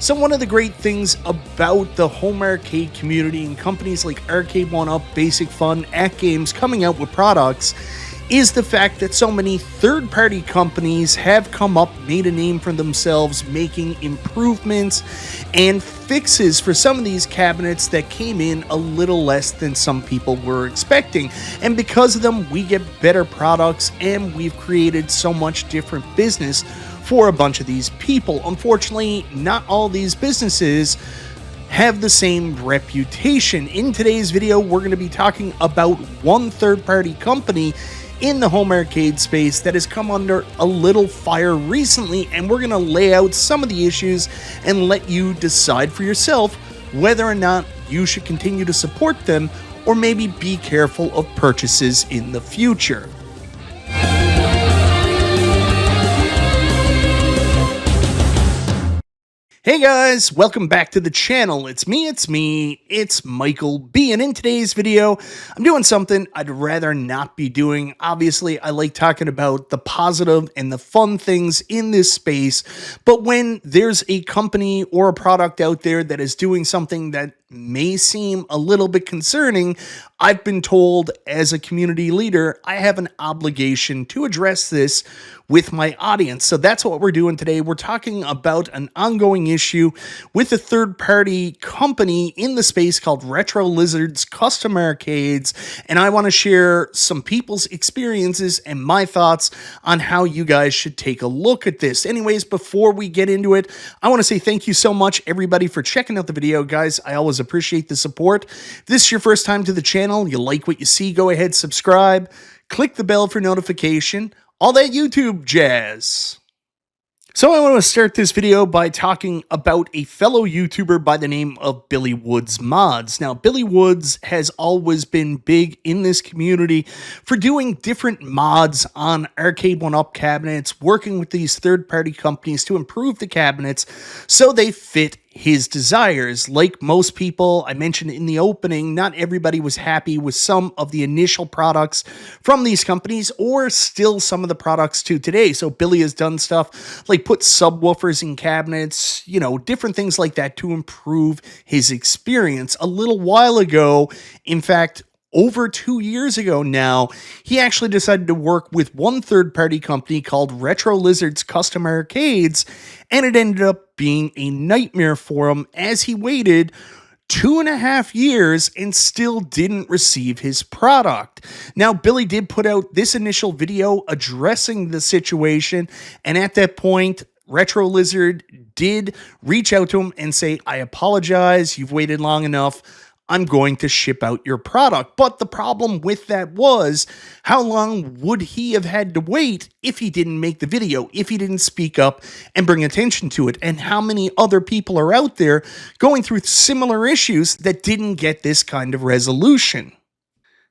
So one of the great things about the home arcade community and companies like Arcade 1-Up, Basic Fun, At Games coming out with products is the fact that so many third-party companies have come up, made a name for themselves, making improvements and fixes for some of these cabinets that came in a little less than some people were expecting. And because of them, we get better products and we've created so much different business for a bunch of these people. Unfortunately, not all these businesses have the same reputation. In today's video, we're going to be talking about one third-party company in the home arcade space that has come under a little fire recently, and we're going to lay out some of the issues and let you decide for yourself whether or not you should continue to support them or maybe be careful of purchases in the future. Hey guys, welcome back to the channel. It's Michael B, and in today's video, I'm doing something I'd rather not be doing. Obviously, I like talking about the positive and the fun things in this space, but when there's a company or a product out there that is doing something that may seem a little bit concerning, I've been told as a community leader, I have an obligation to address this with my audience. So that's what we're doing today. We're talking about an ongoing issue with a third-party company in the space called Retro Lizards Custom Arcades, and I want to share some people's experiences and my thoughts on how you guys should take a look at this. Anyways, before we get into it, I want to say thank you so much, everybody, for checking out the video. Guys, I always appreciate the support. If this is your first time to the channel, you like what you see, go ahead, subscribe, click the bell for notification, all that YouTube jazz. So I want to start this video by talking about a fellow YouTuber by the name of Billy Woods Mods. Now, Billy Woods has always been big in this community for doing different mods on Arcade 1-Up cabinets, working with these third-party companies to improve the cabinets so they fit his desires. Like most people, I mentioned in the opening, not everybody was happy with some of the initial products from these companies, or still some of the products to today. So Billy has done stuff like put subwoofers in cabinets, different things like that to improve his experience. A little while ago, in fact, over 2 years ago now, he actually decided to work with one third-party company called Retro Lizards Custom Arcades, and it ended up being a nightmare for him as he waited 2.5 years and still didn't receive his product. Now, Billy did put out this initial video addressing the situation, and at that point, Retro Lizard did reach out to him and say, "I apologize, you've waited long enough. I'm going to ship out your product." But the problem with that was, how long would he have had to wait if he didn't make the video, if he didn't speak up and bring attention to it? And how many other people are out there going through similar issues that didn't get this kind of resolution?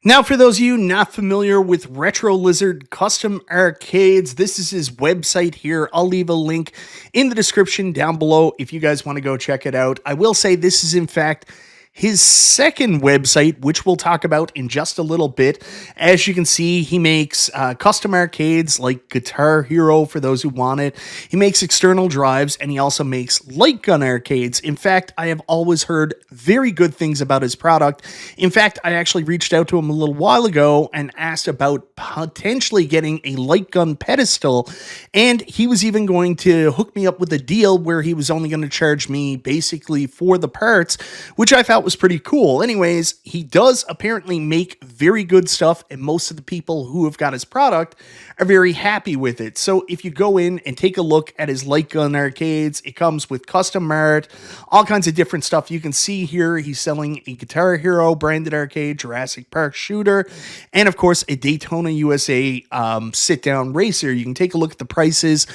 Now, for those of you not familiar with Retro Lizard Custom Arcades, this is his website here. I'll leave a link in the description down below if you guys want to go check it out. I will say this is, in fact, his second website, which we'll talk about in just a little bit. As you can see, he makes custom arcades like Guitar Hero for those who want it. He makes external drives, and he also makes light gun arcades. In fact, I have always heard very good things about his product. In fact, I actually reached out to him a little while ago and asked about potentially getting a light gun pedestal, and he was even going to hook me up with a deal where he was only going to charge me basically for the parts, which I thought was pretty cool. Anyways, he does apparently make very good stuff, and most of the people who have got his product are very happy with it. So if you go in and take a look at his light gun arcades, it comes with custom art, all kinds of different stuff. You can see here he's selling a Guitar Hero branded arcade, Jurassic Park shooter, and of course a Daytona USA sit-down racer. You can take a look at the prices.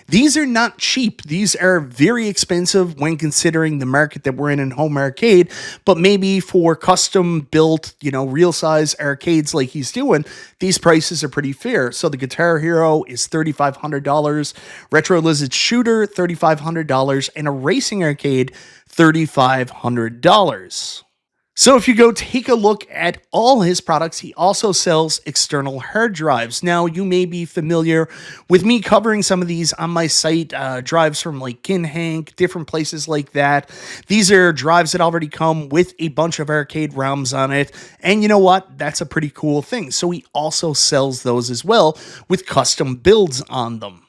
These are not cheap. These are very expensive when considering the market that we're in home arcade, but maybe for custom built, real size arcades like he's doing, these prices are pretty fair. So the Guitar Hero is $3,500, Retro Lizard Shooter, $3,500, and a racing arcade, $3,500. So if you go take a look at all his products, he also sells external hard drives. Now, you may be familiar with me covering some of these on my site, drives from like Kinhank, different places like that. These are drives that already come with a bunch of arcade ROMs on it. And you know what? That's a pretty cool thing. So he also sells those as well with custom builds on them.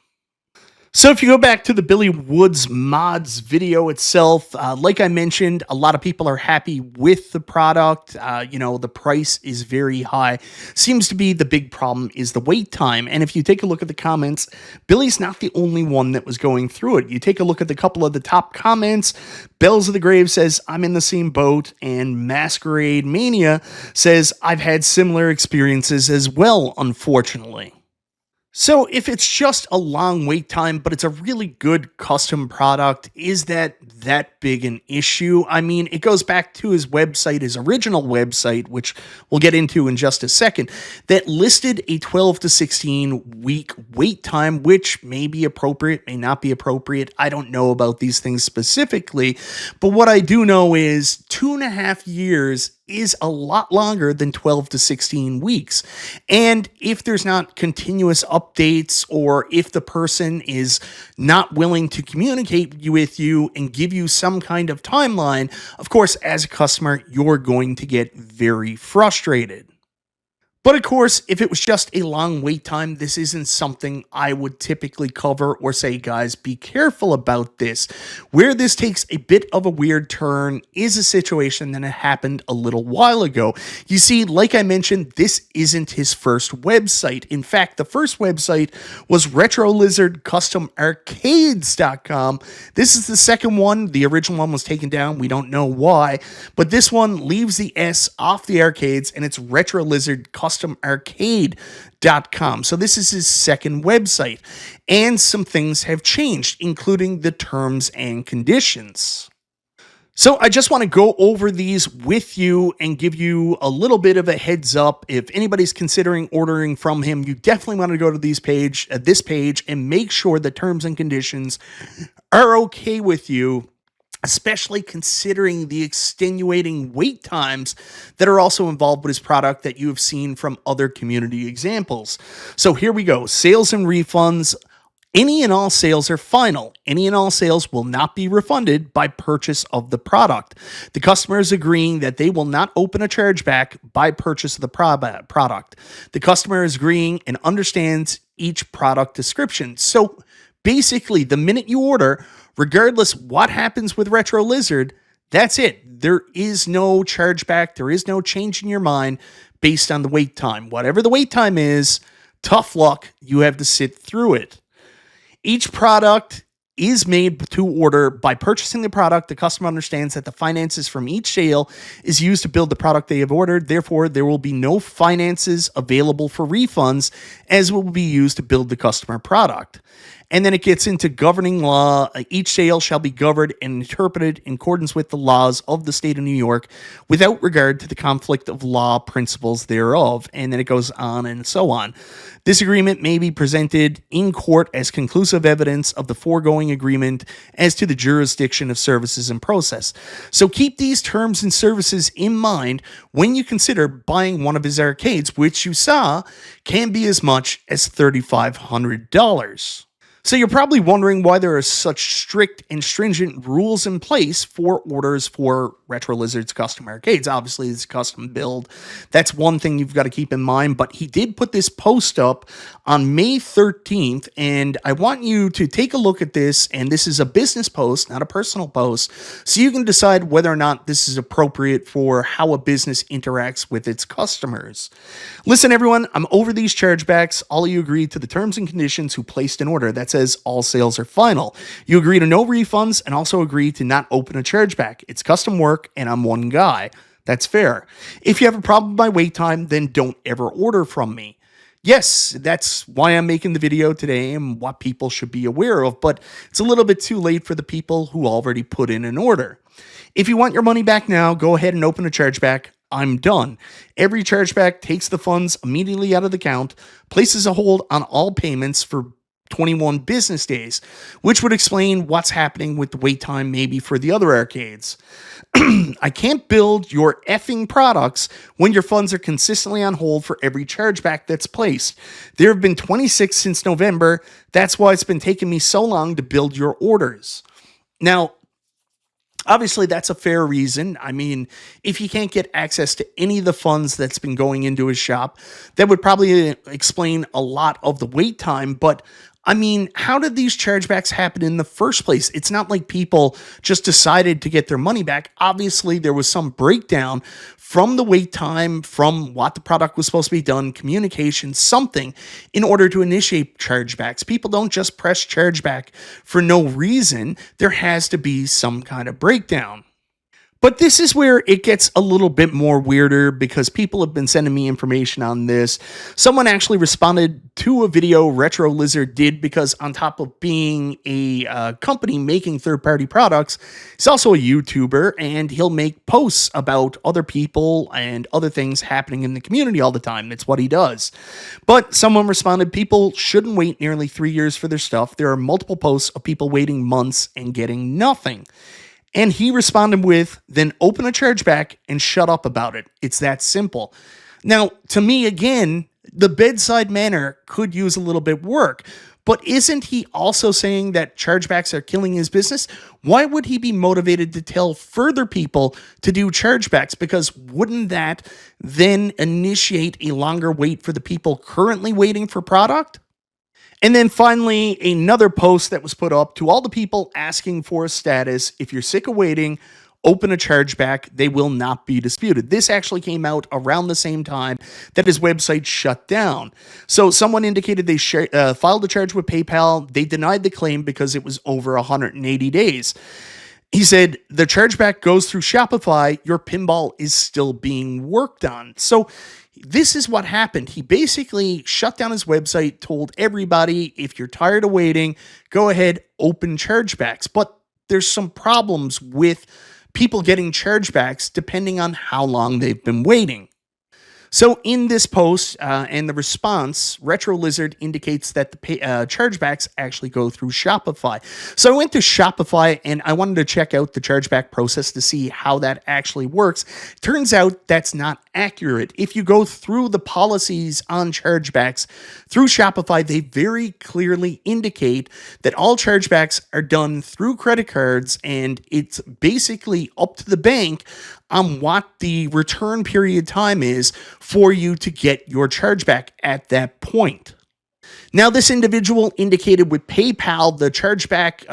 So if you go back to the Billy Woods mods video itself, like I mentioned, a lot of people are happy with the product. The price is very high. Seems to be the big problem is the wait time. And if you take a look at the comments, Billy's not the only one that was going through it. You take a look at the couple of the top comments. Bells of the Grave says, I'm in the same boat. And Masquerade Mania says, I've had similar experiences as well, unfortunately. So if it's just a long wait time, but it's a really good custom product, is that big an issue? I mean, it goes back to his website, his original website, which we'll get into in just a second, that listed a 12 to 16 week wait time, which may be appropriate, may not be appropriate. I don't know about these things specifically, but what I do know is 2.5 years is a lot longer than 12 to 16 weeks. And if there's not continuous updates, or if the person is not willing to communicate with you and give you some kind of timeline, of course, as a customer, you're going to get very frustrated. But of course, if it was just a long wait time, this isn't something I would typically cover or say, guys, be careful about this. Where this takes a bit of a weird turn is a situation that happened a little while ago. You see, like I mentioned, this isn't his first website. In fact, the first website was RetroLizardCustomArcades.com. This is the second one. The original one was taken down. We don't know why, but this one leaves the S off the arcades, and it's RetroLizardCustomArcade.com. So this is his second website, and some things have changed, including the terms and conditions. So I just want to go over these with you and give you a little bit of a heads up. If anybody's considering ordering from him, you definitely want to go to this page and make sure the terms and conditions are okay with you, especially considering the extenuating wait times that are also involved with his product that you have seen from other community examples. So here we go. Sales and refunds. Any and all sales are final. Any and all sales will not be refunded by purchase of the product. The customer is agreeing that they will not open a chargeback by purchase of the product. The customer is agreeing and understands each product description. So basically, the minute you order, regardless what happens with Retro Lizard, that's it. There is no chargeback. There is no change in your mind based on the wait time. Whatever the wait time is, tough luck. You have to sit through it. Each product is made to order. By purchasing the product, the customer understands that the finances from each sale is used to build the product they have ordered. Therefore, there will be no finances available for refunds, as will be used to build the customer product. And then it gets into governing law. Each sale shall be governed and interpreted in accordance with the laws of the state of New York without regard to the conflict of law principles thereof. And then it goes on and so on. This agreement may be presented in court as conclusive evidence of the foregoing agreement as to the jurisdiction of services and process. So keep these terms and services in mind when you consider buying one of his arcades, which you saw can be as much as $3,500. So you're probably wondering why there are such strict and stringent rules in place for orders for Retro Lizard's custom arcades. Obviously, it's a custom build. That's one thing you've got to keep in mind. But he did put this post up on May 13th, and I want you to take a look at this. And this is a business post, not a personal post, so you can decide whether or not this is appropriate for how a business interacts with its customers. Listen, everyone, I'm over these chargebacks. All of you agreed to the terms and conditions who placed an order that says all sales are final. You agree to no refunds and also agree to not open a chargeback. It's custom work, and I'm one guy. That's fair. If you have a problem with my wait time, then don't ever order from me. Yes, that's why I'm making the video today and what people should be aware of, but it's a little bit too late for the people who already put in an order. If you want your money back now, go ahead and open a chargeback. I'm done. Every chargeback takes the funds immediately out of the account, places a hold on all payments for 21 business days, which would explain what's happening with the wait time maybe for the other arcades. I can't build your effing products when your funds are consistently on hold for every chargeback that's placed. There have been 26 since November. That's why it's been taking me so long to build your orders. Now, obviously, that's a fair reason. I mean, if he can't get access to any of the funds that's been going into his shop, that would probably explain a lot of the wait time. But I mean, how did these chargebacks happen in the first place? It's not like people just decided to get their money back. Obviously, there was some breakdown from the wait time, from what the product was supposed to be done, communication, something in order to initiate chargebacks. People don't just press chargeback for no reason. There has to be some kind of breakdown. But this is where it gets a little bit more weirder because people have been sending me information on this. Someone actually responded to a video Retro Lizard did because on top of being a company making third-party products, he's also a YouTuber and he'll make posts about other people and other things happening in the community all the time. It's what he does. But someone responded, people shouldn't wait nearly 3 years for their stuff. There are multiple posts of people waiting months and getting nothing. And he responded with, then open a chargeback and shut up about it. It's that simple. Now, to me, again, the bedside manner could use a little bit work. But isn't he also saying that chargebacks are killing his business? Why would he be motivated to tell further people to do chargebacks? Because wouldn't that then initiate a longer wait for the people currently waiting for product? And then finally, another post that was put up to all the people asking for a status. If you're sick of waiting, open a chargeback. They will not be disputed. This actually came out around the same time that his website shut down. So someone indicated they filed a charge with PayPal. They denied the claim because it was over 180 days. He said, the chargeback goes through Shopify. Your pinball is still being worked on. So this is what happened. He basically shut down his website, told everybody, if you're tired of waiting, go ahead, open chargebacks. But there's some problems with people getting chargebacks depending on how long they've been waiting. So in this post and the response, Retro Lizard indicates that the chargebacks actually go through Shopify. So I went to Shopify and I wanted to check out the chargeback process to see how that actually works. Turns out that's not accurate. If you go through the policies on chargebacks through Shopify, they very clearly indicate that all chargebacks are done through credit cards, and it's basically up to the bank on what the return period time is for you to get your chargeback at that point. Now, this individual indicated with PayPal, the chargeback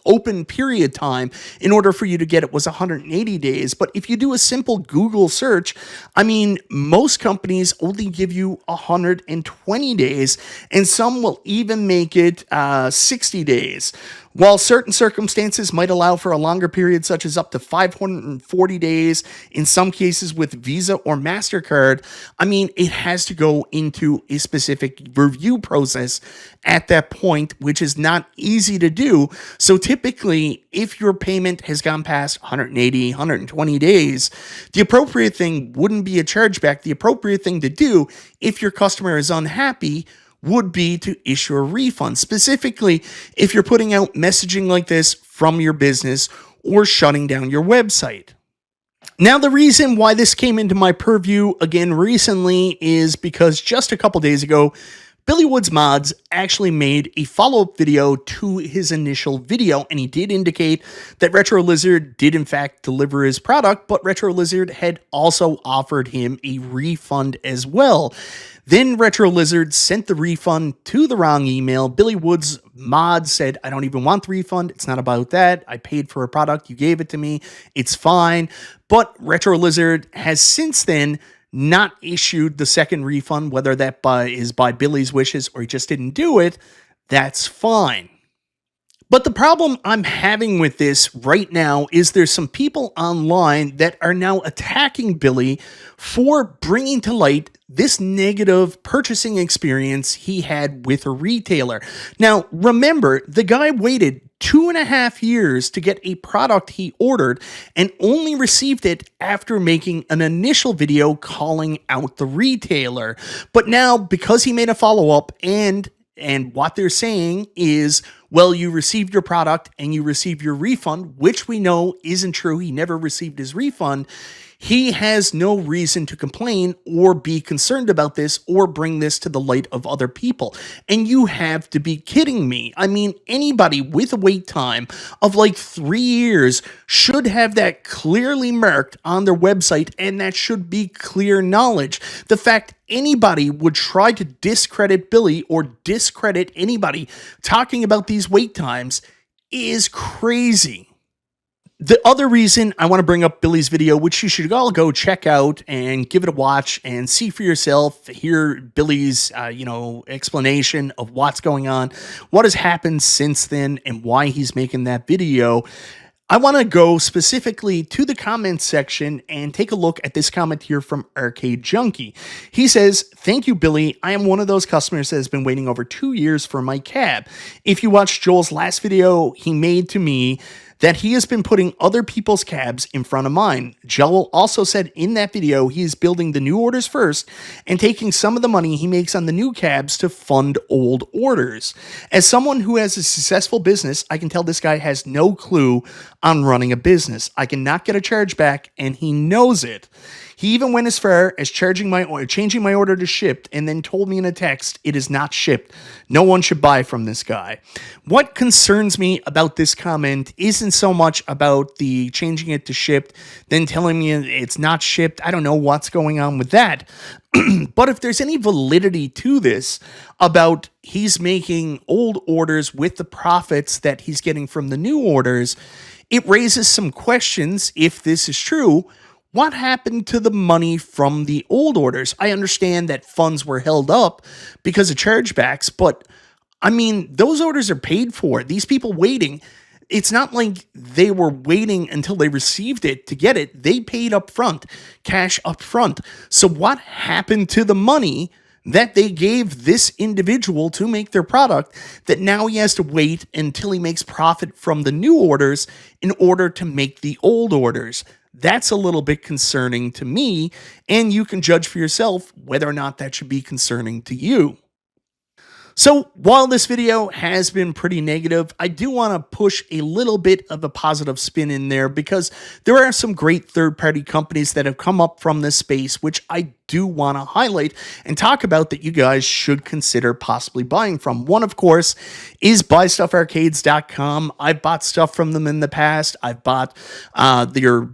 open period time in order for you to get it was 180 days. But if you do a simple Google search, I mean, most companies only give you 120 days, and some will even make it 60 days. While certain circumstances might allow for a longer period, such as up to 540 days, in some cases with Visa or MasterCard, I mean, it has to go into a specific review process at that point, which is not easy to do. So typically, if your payment has gone past 180, 120 days, the appropriate thing wouldn't be a chargeback. The appropriate thing to do, if your customer is unhappy, would be to issue a refund, specifically if you're putting out messaging like this from your business or shutting down your website. Now, the reason why this came into my purview again recently is because just a couple days ago, Billy Woods Mods actually made a follow-up video to his initial video, and he did indicate that Retro Lizard did in fact deliver his product, but Retro Lizard had also offered him a refund as well. Then Retro Lizard sent the refund to the wrong email. Billy Woods Mod said, I don't even want the refund. It's not about that. I paid for a product. You gave it to me. It's fine. But Retro Lizard has since then not issued the second refund, whether that is by Billy's wishes or he just didn't do it. That's fine. But the problem I'm having with this right now is there's some people online that are now attacking Billy for bringing to light this negative purchasing experience he had with a retailer. Now, remember, the guy waited 2.5 years to get a product he ordered and only received it after making an initial video calling out the retailer. But now, because he made a follow-up and And what they're saying is, well, you received your product and you received your refund, which we know isn't true. He never received his refund. He has no reason to complain or be concerned about this or bring this to the light of other people. And you have to be kidding me. I mean, anybody with a wait time of like 3 years should have that clearly marked on their website, and that should be clear knowledge. The fact anybody would try to discredit Billy or discredit anybody talking about these wait times is crazy. The other reason I want to bring up Billy's video, which you should all go check out and give it a watch and see for yourself, hear Billy's, explanation of what's going on, what has happened since then, and why he's making that video. I want to go specifically to the comments section and take a look at this comment here from Arcade Junkie. He says, "Thank you, Billy. I am one of those customers that has been waiting over 2 years for my cab. If you watched Joel's last video he made to me, that he has been putting other people's cabs in front of mine. Joel also said in that video he is building the new orders first and taking some of the money he makes on the new cabs to fund old orders. As someone who has a successful business, I can tell this guy has no clue on running a business. I cannot get a chargeback, and he knows it. He even went as far as changing my order to shipped and then told me in a text it is not shipped. No one should buy from this guy." What concerns me about this comment isn't so much about the changing it to shipped, then telling me it's not shipped. I don't know what's going on with that. But if there's any validity to this about he's making old orders with the profits that he's getting from the new orders, it raises some questions if this is true. What happened to the money from the old orders? I understand that funds were held up because of chargebacks, but I mean, those orders are paid for. These people waiting, it's not like they were waiting until they received it to get it. They paid up front, cash up front. So what happened to the money that they gave this individual to make their product that now he has to wait until he makes profit from the new orders in order to make the old orders? That's a little bit concerning to me, and you can judge for yourself whether or not that should be concerning to you. So while this video has been pretty negative, I do want to push a little bit of a positive spin in there, because there are some great third-party companies that have come up from this space, which I do want to highlight and talk about that you guys should consider possibly buying from. One, of course, is buystuffarcades.com. I've bought stuff from them in the past. I've bought their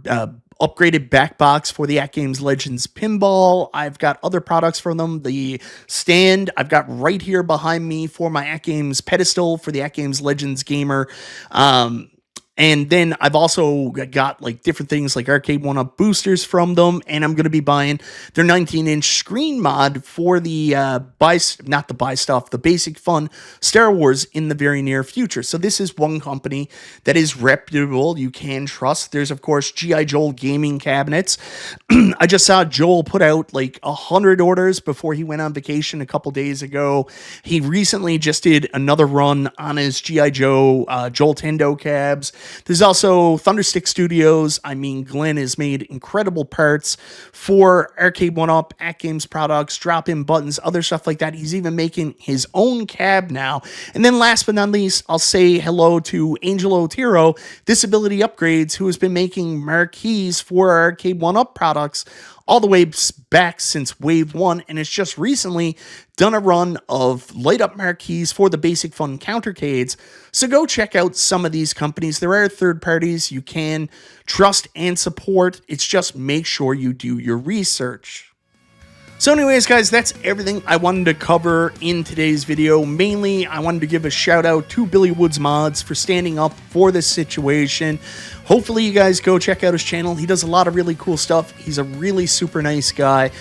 upgraded back box for the At Games Legends pinball. I've got other products from them. The stand I've got right here behind me for my At Games pedestal for the At Games Legends gamer. And then I've also got like different things like Arcade 1-Up boosters from them, and I'm going to be buying their 19-inch screen mod for the the Basic Fun Star Wars in the very near future. So this is one company that is reputable, you can trust. There's, of course, G.I. Joel gaming cabinets. I just saw Joel put out like 100 orders before he went on vacation a couple days ago. He recently just did another run on his G.I. Joe Joel Tendo cabs. There's also Thunderstick Studios. I mean, Glenn has made incredible parts for Arcade 1-Up, At Games products, drop-in buttons, other stuff like that. He's even making his own cab now. And then last but not least, I'll say hello to Angel Otero, Disability Upgrades, who has been making marquees for Arcade 1-Up products all the way back since Wave 1, and it's just recently done a run of light-up marquees for the Basic Fun countercades. So go check out some of these companies. There are third parties you can trust and support. It's just make sure you do your research. So anyways, guys, that's everything I wanted to cover in today's video. Mainly, I wanted to give a shout out to Billy Woods Mods for standing up for this situation. Hopefully you guys go check out his channel. He does a lot of really cool stuff. He's a really super nice guy,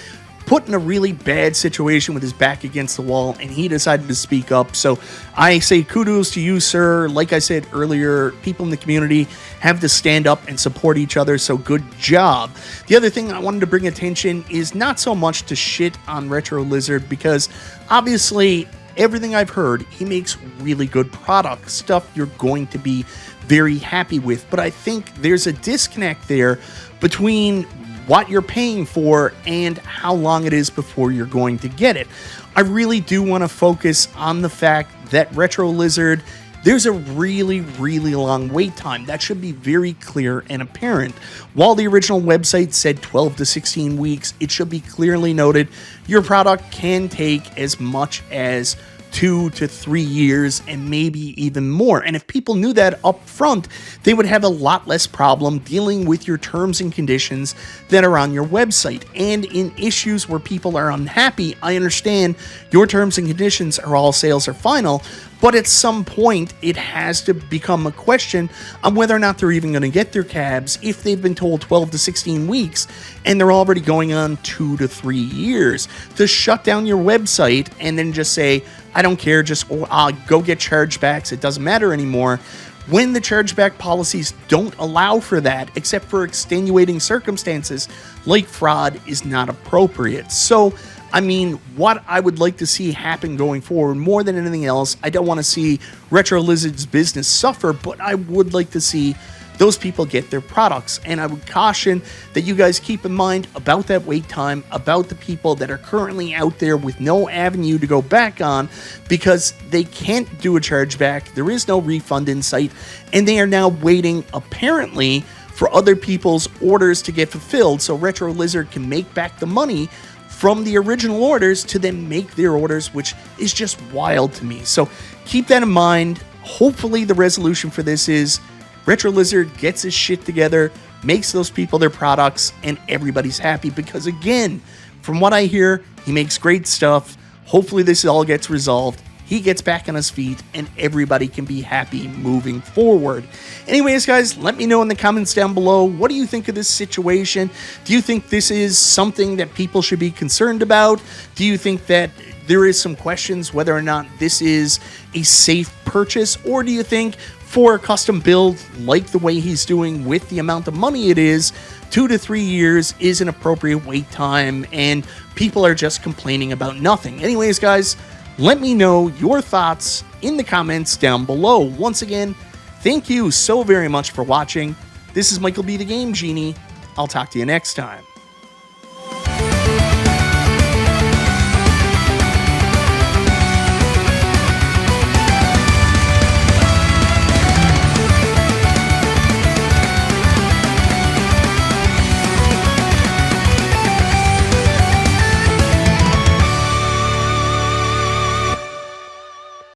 put in a really bad situation with his back against the wall, and he decided to speak up. So I say kudos to you, sir. Like I said earlier, people in the community have to stand up and support each other, so good job. The other thing I wanted to bring attention is not so much to shit on Retro Lizard, because obviously everything I've heard, he makes really good product stuff you're going to be very happy with. But I think there's a disconnect there between what you're paying for, and how long it is before you're going to get it. I really do want to focus on the fact that Retro Lizard, there's a really, really long wait time. That should be very clear and apparent. While the original website said 12 to 16 weeks, it should be clearly noted your product can take as much as 2 to 3 years and maybe even more. And if people knew that up front, they would have a lot less problem dealing with your terms and conditions that are on your website. And in issues where people are unhappy, I understand your terms and conditions are all sales are final, but at some point it has to become a question on whether or not they're even going to get their cabs if they've been told 12 to 16 weeks and they're already going on 2 to 3 years. To shut down your website and then just say, I don't care, just go get chargebacks, it doesn't matter anymore, when the chargeback policies don't allow for that, except for extenuating circumstances like fraud, is not appropriate. So, I mean, what I would like to see happen going forward, more than anything else, I don't want to see Retro Lizard's business suffer, but I would like to see those people get their products. And I would caution that you guys keep in mind about that wait time, about the people that are currently out there with no avenue to go back on because they can't do a chargeback, there is no refund in sight, and they are now waiting, apparently, for other people's orders to get fulfilled so Retro Lizard can make back the money from the original orders to then make their orders, which is just wild to me. So keep that in mind. Hopefully the resolution for this is Retro Lizard gets his shit together, makes those people their products, and everybody's happy because, again, from what I hear, he makes great stuff. Hopefully this all gets resolved. He gets back on his feet, and everybody can be happy moving forward. Anyways, guys, let me know in the comments down below. What do you think of this situation? Do you think this is something that people should be concerned about? Do you think that there is some questions whether or not this is a safe purchase? Or do you think for a custom build like the way he's doing with the amount of money it is, 2 to 3 years is an appropriate wait time and people are just complaining about nothing? Anyways, guys, let me know your thoughts in the comments down below. Once again, thank you so very much for watching. This is Michael B. the Game Genie. I'll talk to you next time.